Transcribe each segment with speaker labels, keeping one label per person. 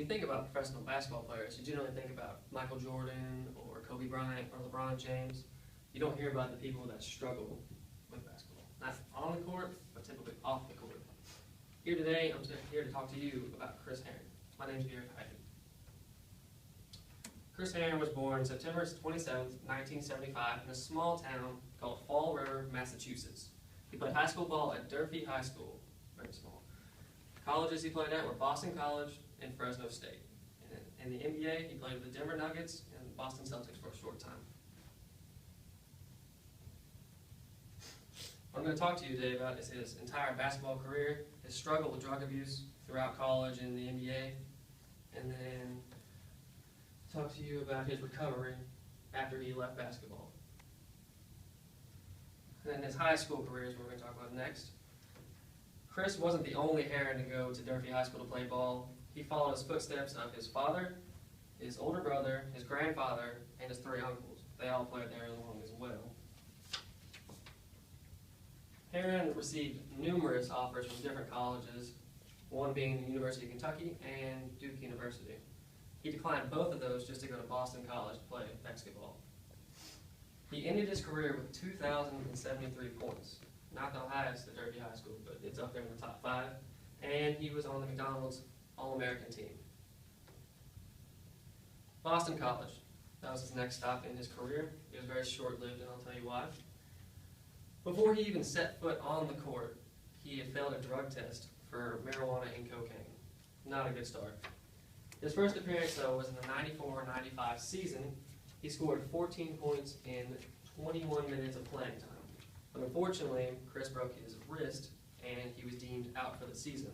Speaker 1: you think about professional basketball players, you generally think about Michael Jordan or Kobe Bryant or LeBron James. You don't hear about the people that struggle with basketball. Not on the court, but typically off the court. Here today, I'm here to talk to you about Chris Herren. My name is Garrett Heiby. Chris Herren was born September 27, 1975 in a small town called Fall River, Massachusetts. He played high school ball at Durfee High School, very small. Colleges he played at were Boston College and Fresno State. And in the NBA, he played with the Denver Nuggets and Boston Celtics for a short time. What I'm going to talk to you today about is his entire basketball career, his struggle with drug abuse throughout college and the NBA, and then talk to you about his recovery after he left basketball. And then his high school career is what we're going to talk about next. Chris wasn't the only Herren to go to Durfee High School to play ball. He followed his footsteps of his father, his older brother, his grandfather, and his 3 uncles. They all played there along as well. Herren received numerous offers from different colleges, one being the University of Kentucky and Duke University. He declined both of those just to go to Boston College to play basketball. He ended his career with 2,073 points. Not the highest at Durfee High School, but it's up there in the top 5. And he was on the McDonald's All-American team. Boston College, that was his next stop in his career. It was very short-lived, and I'll tell you why. Before he even set foot on the court, he had failed a drug test for marijuana and cocaine. Not a good start. His first appearance, though, was in the 94-95 season. He scored 14 points in 21 minutes of playing time. But unfortunately, Chris broke his wrist, and he was deemed out for the season.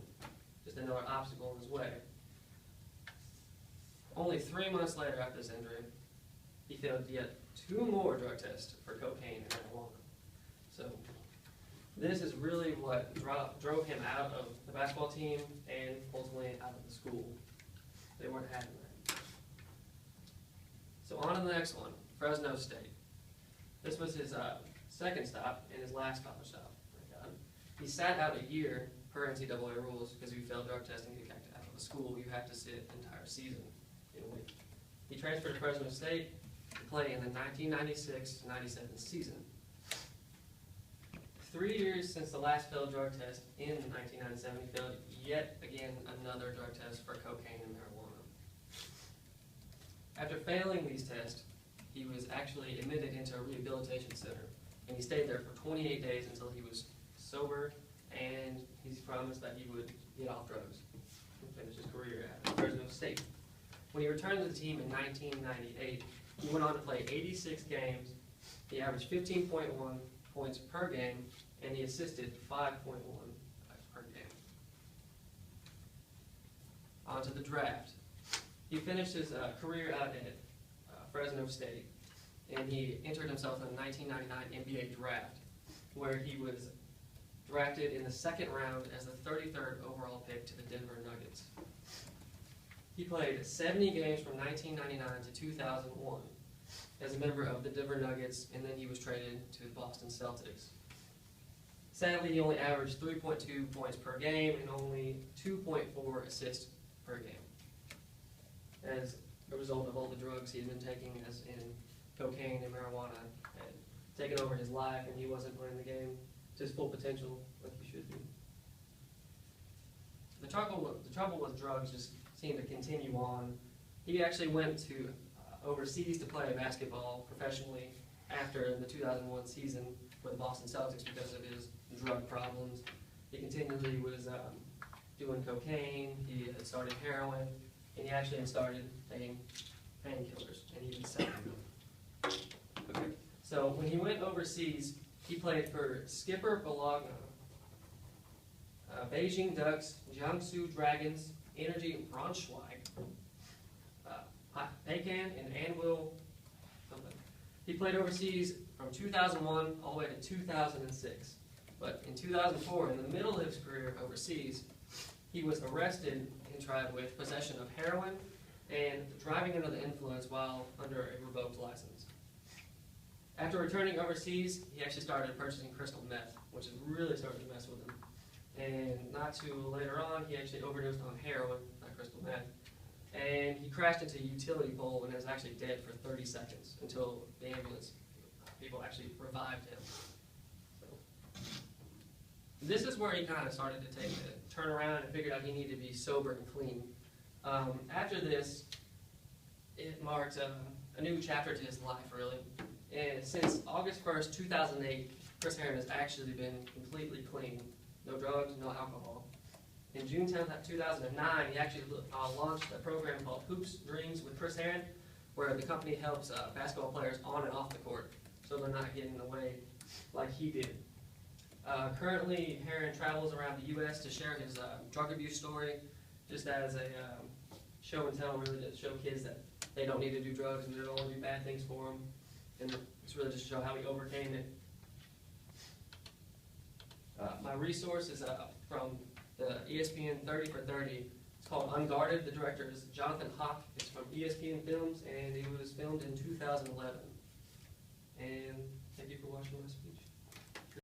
Speaker 1: Just another obstacle in his way. Only 3 months later after this injury, he failed yet 2 more drug tests for cocaine and marijuana. So this is really what drove him out of the basketball team and ultimately out of the school. They weren't having that. So on to the next one, Fresno State. This was his second stop and his last college stop. He sat out a year per NCAA rules because if you fail drug testing to get kicked out of the school, you have to sit an entire season in a week. He transferred to Fresno State to play in the 1996-97 season. 3 years since the last failed drug test in 1997, he failed yet again another drug test for cocaine and marijuana. After failing these tests, he was actually admitted into a rehabilitation center, and he stayed there for 28 days until he was sober, and he's promised that he would get off drugs and finish his career at Fresno State. When he returned to the team in 1998, he went on to play 86 games. He averaged 15.1 points per game, and he assisted 5.1 per game. On to the draft. He finished his career out at Fresno State, and he entered himself in the 1999 NBA draft, where he was drafted in the 2nd round as the 33rd overall pick to the Denver Nuggets. He played 70 games from 1999 to 2001 as a member of the Denver Nuggets, and then he was traded to the Boston Celtics. Sadly, he only averaged 3.2 points per game and only 2.4 assists per game, as a result of all the drugs he had been taking, as in cocaine and marijuana, had taken over his life, and he wasn't playing the game to his full potential like he should be. The trouble with drugs just seemed to continue on. He actually went to overseas to play basketball professionally after the 2001 season for the Boston Celtics because of his drug problems. He continually was doing cocaine, he had started heroin, and he actually had started taking painkillers, and even selling them. Okay. So when he went overseas, he played for Skipper Bologna, Beijing Ducks, Jiangsu Dragons, Energy Braunschweig, Pekan, and Anwil something. He played overseas from 2001 all the way to 2006. But in 2004, in the middle of his career overseas, he was arrested and tried with possession of heroin and driving under the influence while under a revoked license. After returning overseas, he actually started purchasing crystal meth, which is really starting to mess with him. And not too later on, he actually overdosed on heroin, not crystal meth, and he crashed into a utility pole and was actually dead for 30 seconds until the ambulance people actually revived him. So, this is where he kind of started to take a turn around and figured out he needed to be sober and clean. After this, it marked a new chapter to his life, really. And since August 1st, 2008, Chris Herren has actually been completely clean. No drugs, no alcohol. In June 10th, 2009, he actually launched a program called Hoops Dreams with Chris Herren, where the company helps basketball players on and off the court, so they're not getting away like he did. Currently, Herren travels around the U.S. to share his drug abuse story, just as a show and tell, really, to show kids that they don't need to do drugs and they'll only do bad things for them. And it's really just to show how he overcame it. My resource is from the ESPN 30 for 30. It's called Unguarded. The director is Jonathan Hawk. It's from ESPN Films, and it was filmed in 2011.